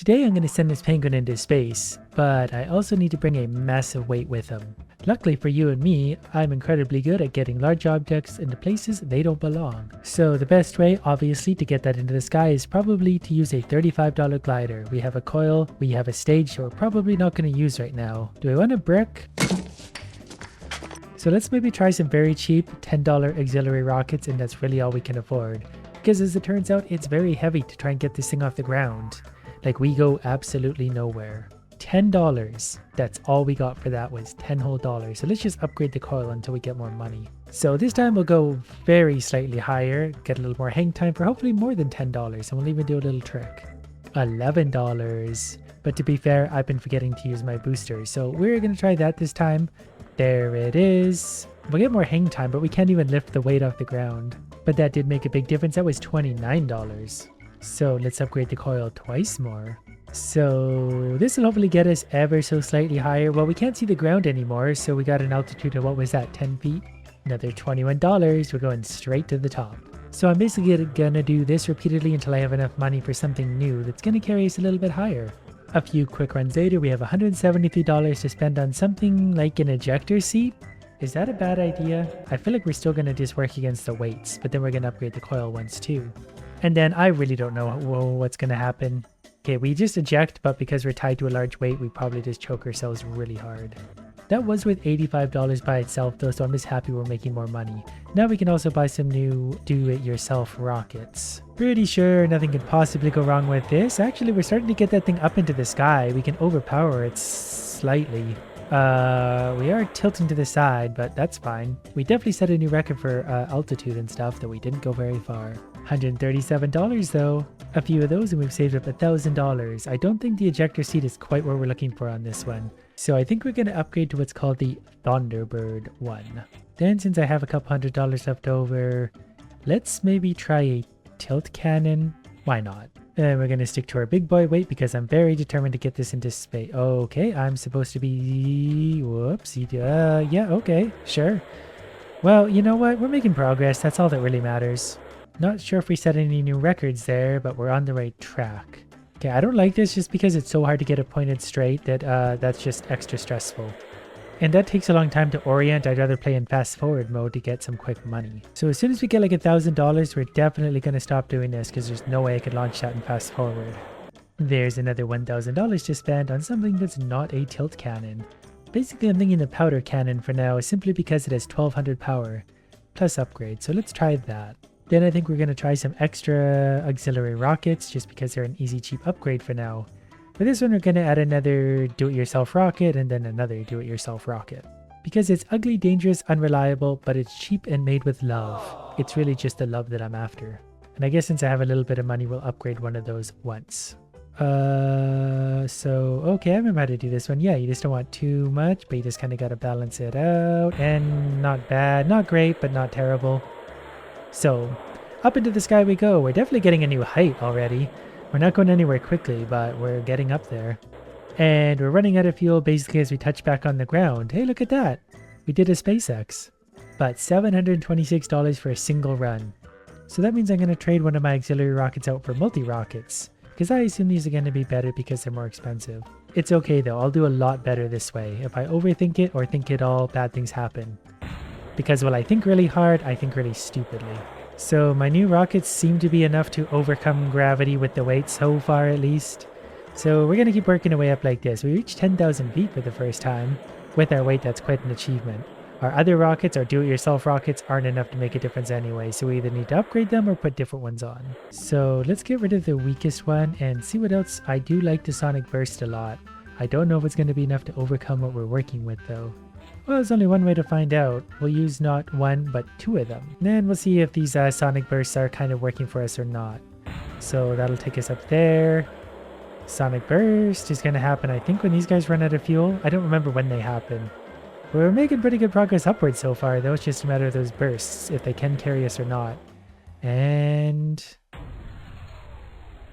Today I'm going to send this penguin into space, but I also need to bring a massive weight with him. Luckily for you and me, I'm incredibly good at getting large objects into places they don't belong. So the best way, obviously, to get that into the sky is probably to use a $35 glider. We have a coil, we have a stage, so we're probably not going to use right now. Do I want a brick? So let's maybe try some very cheap $10 auxiliary rockets, and that's really all we can afford. Because as it turns out, it's very heavy to try and get this thing off the ground. Like, we go absolutely nowhere. $10. That's all we got for that, was 10 whole dollars. So let's just upgrade the coil until we get more money. So this time we'll go very slightly higher, get a little more hang time for hopefully more than $10. And we'll even do a little trick. $11. But to be fair, I've been forgetting to use my booster. So we're going to try that this time. There it is. We'll get more hang time, but we can't even lift the weight off the ground. But that did make a big difference. That was $29. So let's upgrade the coil twice more. So this will hopefully get us ever so slightly higher. Well, we can't see the ground anymore, so we got an altitude of, what was that, 10 feet? Another $21. We're going straight to the top. So I'm basically gonna do this repeatedly until I have enough money for something new that's gonna carry us a little bit higher. A few quick runs later, we have $173 to spend on something like an ejector seat. Is that a bad idea? I feel like we're still gonna just work against the weights, but then we're gonna upgrade the coil once too. And then I really don't know what's going to happen. Okay, we just eject, but because we're tied to a large weight, we probably just choke ourselves really hard. That was worth $85 by itself though, so I'm just happy we're making more money. Now we can also buy some new do-it-yourself rockets. Pretty sure nothing could possibly go wrong with this. Actually, we're starting to get that thing up into the sky. We can overpower it slightly. We are tilting to the side, but that's fine. We definitely set a new record for altitude and stuff, though we didn't go very far. $137 though. A few of those and we've saved up $1,000. I don't think the ejector seat is quite what we're looking for on this one. So I think we're going to upgrade to what's called the Thunderbird one. Then since I have a couple $100 left over, let's maybe try a tilt cannon. Why not? And we're going to stick to our big boy weight because I'm very determined to get this into space. Okay, I'm supposed to be... Whoops. Yeah, okay, sure. Well, you know what? We're making progress. That's all that really matters. Not sure if we set any new records there, but we're on the right track. Okay, I don't like this just because it's so hard to get it pointed straight that that's just extra stressful. And that takes a long time to orient. I'd rather play in fast forward mode to get some quick money. So as soon as we get like $1,000, we're definitely going to stop doing this because there's no way I could launch that in fast forward. There's another $1,000 to spend on something that's not a tilt cannon. Basically, I'm thinking the powder cannon for now simply because it has 1200 power plus upgrade. So let's try that. Then I think we're going to try some extra auxiliary rockets just because they're an easy cheap upgrade for now. For this one, we're going to add another do-it-yourself rocket and then another do-it-yourself rocket. Because it's ugly, dangerous, unreliable, but it's cheap and made with love. It's really just the love that I'm after. And I guess since I have a little bit of money, we'll upgrade one of those once. Okay, I remember how to do this one. Yeah, you just don't want too much, but you just kind of got to balance it out. And not bad, not great, but not terrible. So, up into the sky we go. We're definitely getting a new height already. We're not going anywhere quickly, but we're getting up there. And we're running out of fuel basically as we touch back on the ground. Hey, look at that. We did a SpaceX. But $726 for a single run. So that means I'm going to trade one of my auxiliary rockets out for multi-rockets. Because I assume these are going to be better because they're more expensive. It's okay though, I'll do a lot better this way. If I overthink it or think it all, bad things happen. Because while I think really hard, I think really stupidly. So my new rockets seem to be enough to overcome gravity with the weight so far at least. So we're going to keep working our way up like this. We reached 10,000 feet for the first time. With our weight, that's quite an achievement. Our other rockets, our do-it-yourself rockets, aren't enough to make a difference anyway, so we either need to upgrade them or put different ones on. So let's get rid of the weakest one and see what else. I do like the sonic burst a lot. I don't know if it's going to be enough to overcome what we're working with though. Well, there's only one way to find out. We'll use not one, but two of them. Then we'll see if these sonic bursts are kind of working for us or not. So that'll take us up there. Sonic burst is going to happen, I think, when these guys run out of fuel. I don't remember when they happen. We're making pretty good progress upwards so far, though. It's just a matter of those bursts, if they can carry us or not. And...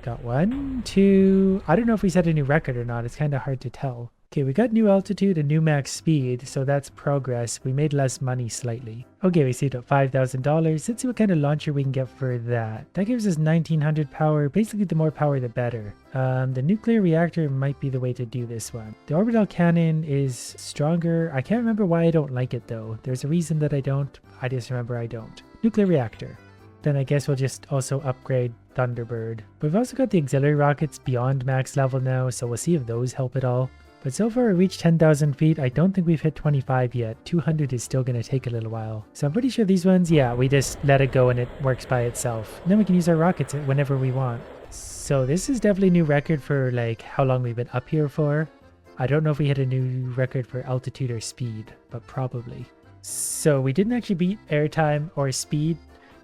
got one, two... I don't know if we set a new record or not. It's kind of hard to tell. Okay, we got new altitude and new max speed, so that's progress. We made less money slightly. Okay, we saved up $5,000. Let's see what kind of launcher we can get for that. That gives us 1900 power. Basically, the more power, the better. The nuclear reactor might be the way to do this one. The orbital cannon is stronger. I can't remember why I don't like it though. There's a reason that I don't. I just remember I don't. Nuclear reactor. Then I guess we'll just also upgrade Thunderbird. But we've also got the auxiliary rockets beyond max level now, so we'll see if those help at all. But so far we reached 10,000 feet. I don't think we've hit 25 yet. 200 is still going to take a little while. So I'm pretty sure these ones, yeah, we just let it go and it works by itself. And then we can use our rockets whenever we want. So this is definitely a new record for like how long we've been up here for. I don't know if we hit a new record for altitude or speed, but probably. So we didn't actually beat airtime or speed.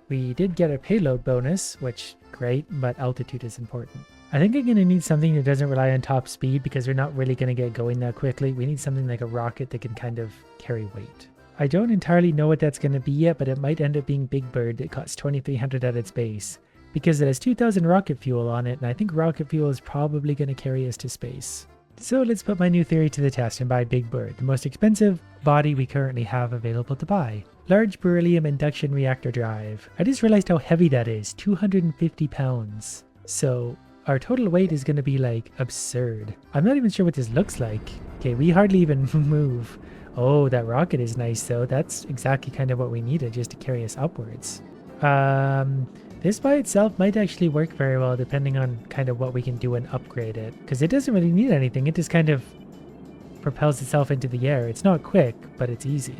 We did get a payload bonus, which great, but altitude is important. I think I'm going to need something that doesn't rely on top speed because we're not really going to get going that quickly. We need something like a rocket that can kind of carry weight. I don't entirely know what that's going to be yet, but it might end up being Big Bird. It costs 2,300 at its base because it has 2,000 rocket fuel on it, and I think rocket fuel is probably going to carry us to space. So let's put my new theory to the test and buy Big Bird, the most expensive body we currently have available to buy. Large beryllium induction reactor drive. I just realized how heavy that is, 250 pounds. So our total weight is going to be like absurd. I'm not even sure what this looks like. Okay, we hardly even move. Oh, that rocket is nice though. That's exactly kind of what we needed just to carry us upwards. This by itself might actually work very well depending on kind of what we can do and upgrade it. Because it doesn't really need anything. It just kind of propels itself into the air. It's not quick, but it's easy.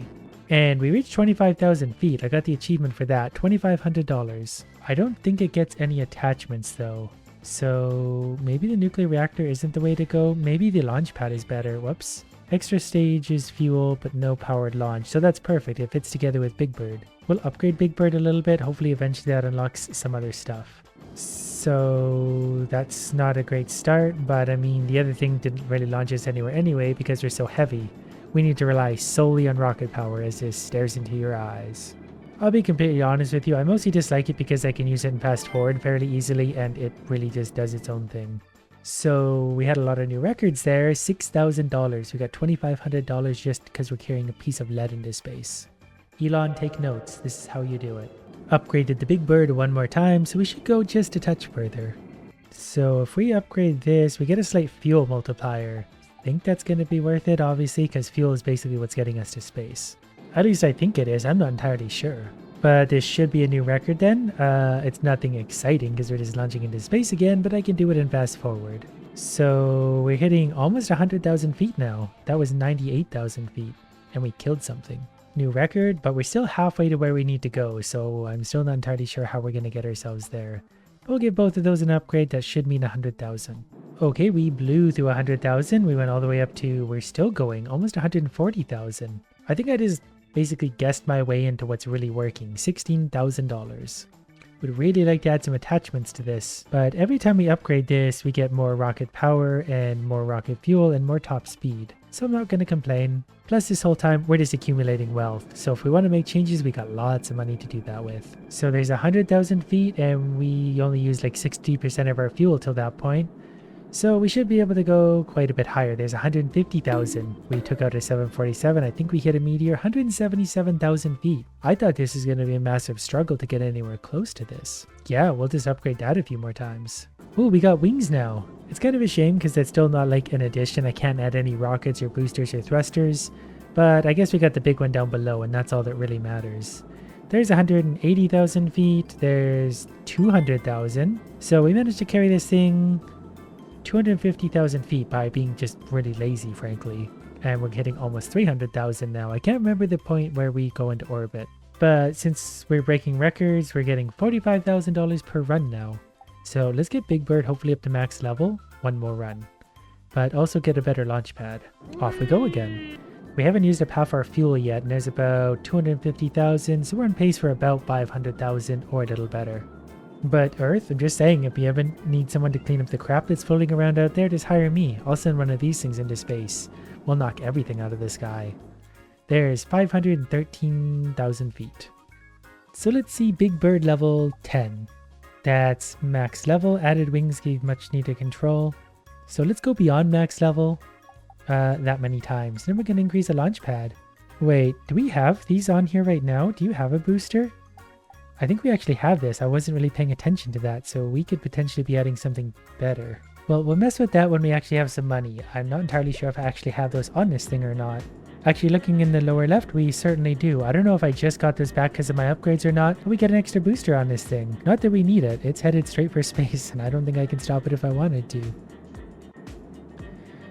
And we reached 25,000 feet. I got the achievement for that, $2,500. I don't think it gets any attachments though. So maybe the nuclear reactor isn't the way to go. Maybe the launch pad is better. Whoops. Extra stage is fuel, but no powered launch. So that's perfect. It fits together with Big Bird. We'll upgrade Big Bird a little bit. Hopefully eventually that unlocks some other stuff. So that's not a great start, but I mean, the other thing didn't really launch us anywhere anyway because we're so heavy. We need to rely solely on rocket power as this stares into your eyes. I'll be completely honest with you, I mostly dislike it because I can use it in fast forward fairly easily and it really just does its own thing. So we had a lot of new records there, $6,000. We got $2,500 just because we're carrying a piece of lead into space. Elon, take notes, this is how you do it. Upgraded the Big Bird one more time, so we should go just a touch further. So if we upgrade this, we get a slight fuel multiplier. I think that's going to be worth it, obviously, because fuel is basically what's getting us to space. At least I think it is. I'm not entirely sure. But this should be a new record then. It's nothing exciting because we're just launching into space again, but I can do it in fast forward. So we're hitting almost 100,000 feet now. That was 98,000 feet. And we killed something. New record, but we're still halfway to where we need to go. So I'm still not entirely sure how we're going to get ourselves there. We'll give both of those an upgrade. That should mean 100,000. Okay, we blew through 100,000. We went all the way up to, we're still going, almost 140,000. I think I just basically guessed my way into what's really working, $16,000. Would really like to add some attachments to this, but every time we upgrade this, we get more rocket power and more rocket fuel and more top speed. So I'm not going to complain. Plus this whole time, we're just accumulating wealth. So if we want to make changes, we got lots of money to do that with. So there's 100,000 feet and we only used like 60% of our fuel till that point. So we should be able to go quite a bit higher. There's 150,000. We took out a 747. I think we hit a meteor, 177,000 feet. I thought this was going to be a massive struggle to get anywhere close to this. Yeah, we'll just upgrade that a few more times. Oh, we got wings now. It's kind of a shame because that's still not like an addition. I can't add any rockets or boosters or thrusters. But I guess we got the big one down below and that's all that really matters. There's 180,000 feet. There's 200,000. So we managed to carry this thing 250,000 feet by being just really lazy, frankly. And we're hitting almost 300,000 now. I can't remember the point where we go into orbit. But since we're breaking records, we're getting $45,000 per run now. So let's get Big Bird hopefully up to max level. One more run. But also get a better launch pad. Off we go again. We haven't used up half our fuel yet, and there's about 250,000, so we're on pace for about 500,000 or a little better. But Earth, I'm just saying, if you ever need someone to clean up the crap that's floating around out there, just hire me. I'll send one of these things into space. We'll knock everything out of the sky. There's 513,000 feet. So let's see Big Bird level 10. That's max level. Added wings gave much needed control. So let's go beyond max level. that many times. Then we're going to increase the launch pad. Wait, do we have these on here right now? Do you have a booster? I think we actually have this. I wasn't really paying attention to that, so we could potentially be adding something better. Well, we'll mess with that when we actually have some money. I'm not entirely sure if I actually have those on this thing or not. Actually, looking in the lower left, we certainly do. I don't know if I just got those back because of my upgrades or not, but we get an extra booster on this thing. Not that we need it. It's headed straight for space, and I don't think I can stop it if I wanted to.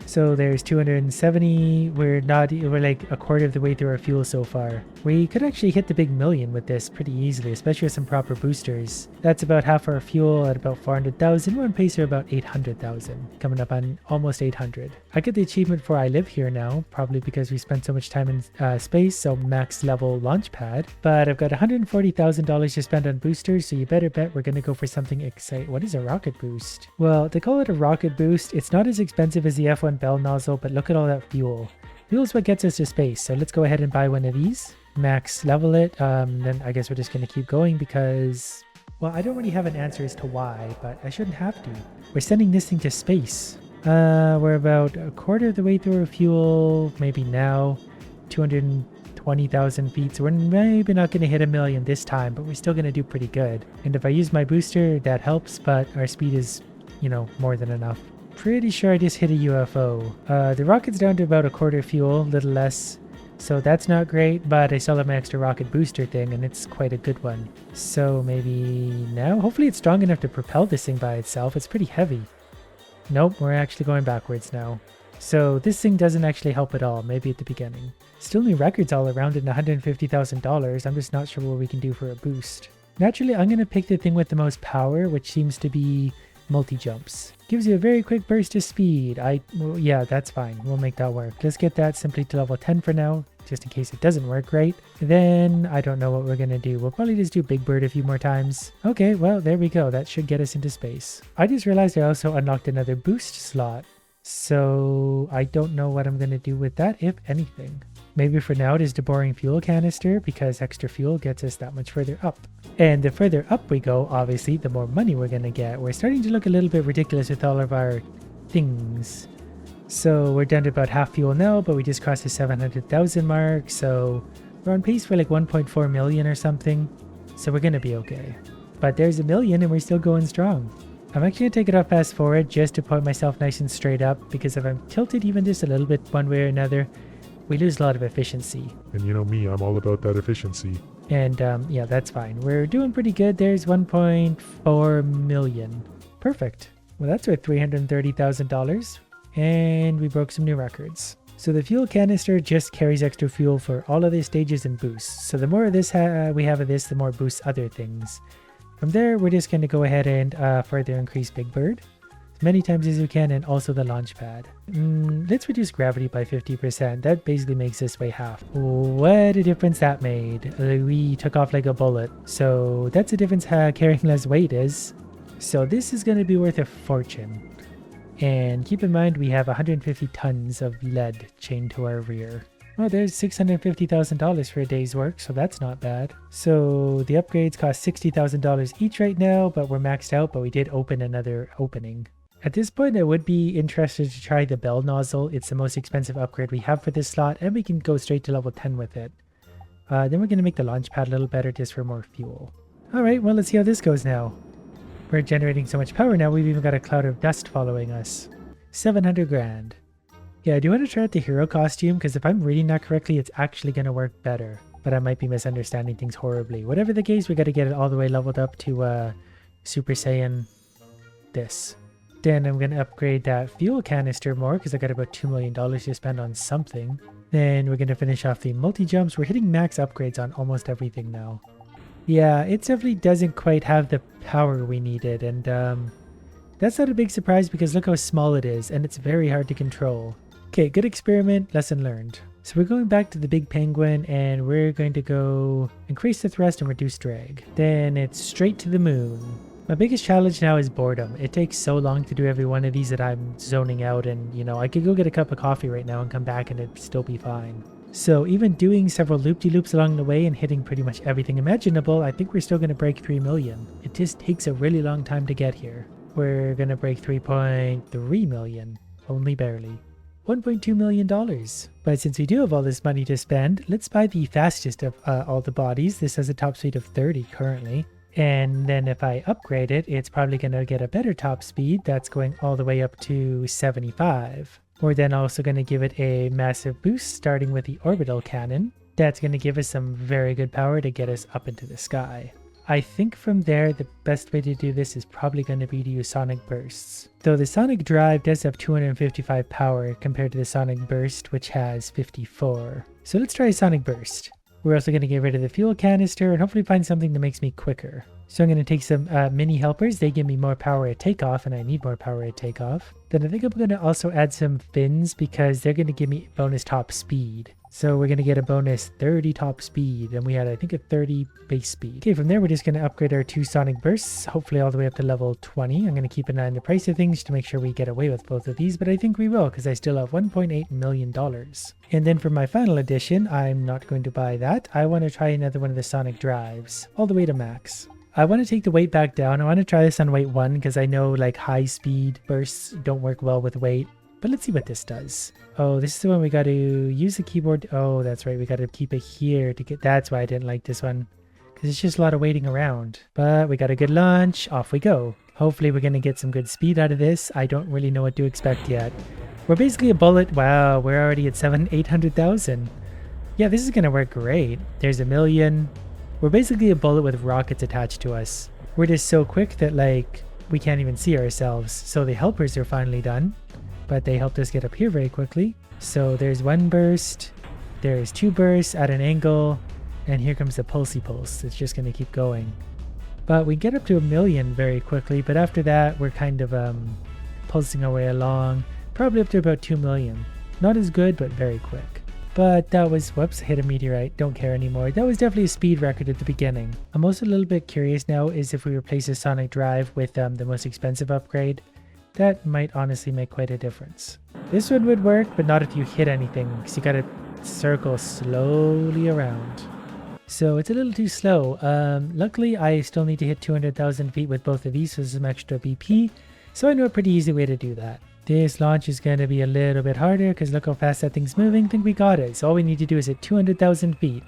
So there's 270. We're like a quarter of the way through our fuel so far. We could actually hit the big million with this pretty easily, especially with some proper boosters. That's about half our fuel at about 400,000. We're on pace for about 800,000, coming up on almost 800. I get the achievement for I live here now, probably because we spent so much time in space, so max level launch pad. But I've got $140,000 to spend on boosters, so you better bet we're going to go for something exciting. What is a rocket boost? Well, they call it a rocket boost. It's not as expensive as the F1 bell nozzle, but look at all that fuel. Fuel is what gets us to space, so let's go ahead and buy one of these. Max level it, then I guess we're just going to keep going because, well, I don't really have an answer as to why, but I shouldn't have to. We're sending this thing to space. We're about a quarter of the way through our fuel, maybe now, 220,000 feet, so we're maybe not going to hit a million this time, but we're still going to do pretty good. And if I use my booster, that helps, but our speed is, more than enough. Pretty sure I just hit a UFO. The rocket's down to about a quarter fuel, a little less. So that's not great, but I still have my extra rocket booster thing, and it's quite a good one. So maybe now? Hopefully it's strong enough to propel this thing by itself. It's pretty heavy. Nope, we're actually going backwards now. So this thing doesn't actually help at all, maybe at the beginning. Still new records all around and $150,000. I'm just not sure what we can do for a boost. Naturally, I'm going to pick the thing with the most power, which seems to be multi-jumps. Gives you a very quick burst of speed. Well, yeah, that's fine. We'll make that work. Let's get that simply to level 10 for now, just in case it doesn't work right. Then I don't know what we're gonna do. We'll probably just do Big Bird a few more times. Okay, well, there we go. That should get us into space. I just realized I also unlocked another boost slot. So I don't know what I'm gonna do with that, if anything. Maybe for now it is the boring fuel canister, because extra fuel gets us that much further up. And the further up we go, obviously, the more money we're going to get. We're starting to look a little bit ridiculous with all of our things. So we're down to about half fuel now, but we just crossed the 700,000 mark. So we're on pace for like 1.4 million or something. So we're going to be okay. But there's a million and we're still going strong. I'm actually going to take it off fast forward just to point myself nice and straight up, because if I'm tilted even just a little bit one way or another, we lose a lot of efficiency. And you know me, I'm all about that efficiency. And yeah, that's fine. We're doing pretty good. There's 1.4 million. Perfect. Well, that's worth $330,000. And we broke some new records. So the fuel canister just carries extra fuel for all of the stages and boosts. So the more of this we have of this, the more boosts other things. From there, we're just going to go ahead and further increase Big Bird as many times as we can, and also the launch pad. Let's reduce gravity by 50%. That basically makes this weigh half. What a difference that made. We took off like a bullet. So that's the difference carrying less weight is. So this is going to be worth a fortune. And keep in mind, we have 150 tons of lead chained to our rear. Oh, there's $650,000 for a day's work, so that's not bad. So the upgrades cost $60,000 each right now, but we're maxed out, but we did open another opening. At this point, I would be interested to try the bell nozzle. It's the most expensive upgrade we have for this slot, and we can go straight to level 10 with it. Then we're going to make the launch pad a little better just for more fuel. Alright, well, let's see how this goes now. We're generating so much power now, we've even got a cloud of dust following us. 700 grand. Yeah, I do want to try out the hero costume, because if I'm reading that correctly, it's actually going to work better. But I might be misunderstanding things horribly. Whatever the case, we got to get it all the way leveled up to Super Saiyan this. Then I'm going to upgrade that fuel canister more, because I got about $2 million to spend on something. Then we're going to finish off the multi-jumps. We're hitting max upgrades on almost everything now. Yeah, it definitely doesn't quite have the power we needed, and that's not a big surprise because look how small it is, and it's very hard to control. Okay, good experiment, lesson learned. So we're going back to the big penguin, and we're going to go increase the thrust and reduce drag. Then it's straight to the moon. My biggest challenge now is boredom. It takes so long to do every one of these that I'm zoning out, and you know, I could go get a cup of coffee right now and come back and it'd still be fine. So even doing several loop-de-loops along the way and hitting pretty much everything imaginable, I think we're still going to break 3 million. It just takes a really long time to get here. We're going to break 3.3 million, only barely. $1.2 million. But since we do have all this money to spend, let's buy the fastest of all the bodies. This has a top speed of 30 currently. And then if I upgrade it, it's probably going to get a better top speed. That's going all the way up to 75. We're then also going to give it a massive boost, starting with the orbital cannon. That's going to give us some very good power to get us up into the sky. I think from there, the best way to do this is probably going to be to use sonic bursts. Though the sonic drive does have 255 power compared to the sonic burst, which has 54. So let's try sonic burst. We're also going to get rid of the fuel canister and hopefully find something that makes me quicker. So I'm going to take some mini helpers. They give me more power at takeoff, and I need more power at takeoff. Then I think I'm going to also add some fins because they're going to give me bonus top speed. So we're going to get a bonus 30 top speed, and we had, I think, a 30 base speed. Okay, from there, we're just going to upgrade our 2 sonic bursts, hopefully all the way up to level 20. I'm going to keep an eye on the price of things to make sure we get away with both of these, but I think we will because I still have $1.8 million. And then for my final edition, I'm not going to buy that. I want to try another one of the sonic drives, all the way to max. I want to take the weight back down. I want to try this on weight 1 because I know like high speed bursts don't work well with weight. But let's see what this does. Oh, this is the one we got to use the keyboard. Oh, that's right. We got to keep it here to get. That's why I didn't like this one. Because it's just a lot of waiting around. But we got a good launch. Off we go. Hopefully we're going to get some good speed out of this. I don't really know what to expect yet. We're basically a bullet. Wow, we're already at 800,000. Yeah, this is going to work great. There's a million. We're basically a bullet with rockets attached to us. We're just so quick that like we can't even see ourselves. So the helpers are finally done. But they helped us get up here very quickly. So there's 1 burst, there's 2 bursts at an angle, and here comes the pulsey pulse. It's just going to keep going. But we get up to 1 million very quickly, but after that we're kind of pulsing our way along, probably up to about 2 million. Not as good, but very quick. But that was, whoops, hit a meteorite, don't care anymore. That was definitely a speed record at the beginning. I'm also a little bit curious now is if we replace the sonic drive with the most expensive upgrade. That might honestly make quite a difference. This one would work, but not if you hit anything, because you gotta circle slowly around. So it's a little too slow. Luckily, I still need to hit 200,000 feet with both of these, so there's some extra BP. So I know a pretty easy way to do that. This launch is going to be a little bit harder, because look how fast that thing's moving. I think we got it. So all we need to do is hit 200,000 feet.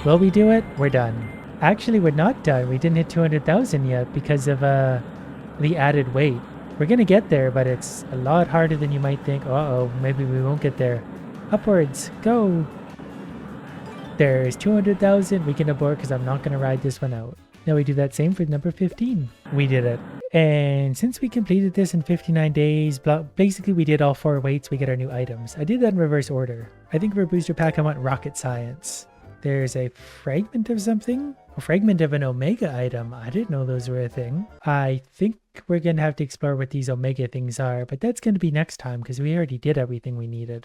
Will we do it? We're done. Actually, we're not done. We didn't hit 200,000 yet because of the added weight. We're going to get there, but it's a lot harder than you might think. Uh-oh, maybe we won't get there. Upwards, go! There's 200,000. We can abort because I'm not going to ride this one out. Now we do that same for number 15. We did it. And since we completed this in 59 days, basically we did all 4 weights, we get our new items. I did that in reverse order. I think for a booster pack I want rocket science. There's a fragment of something? A fragment of an omega item. I didn't know those were a thing. I think we're going to have to explore what these omega things are, but that's going to be next time because we already did everything we needed.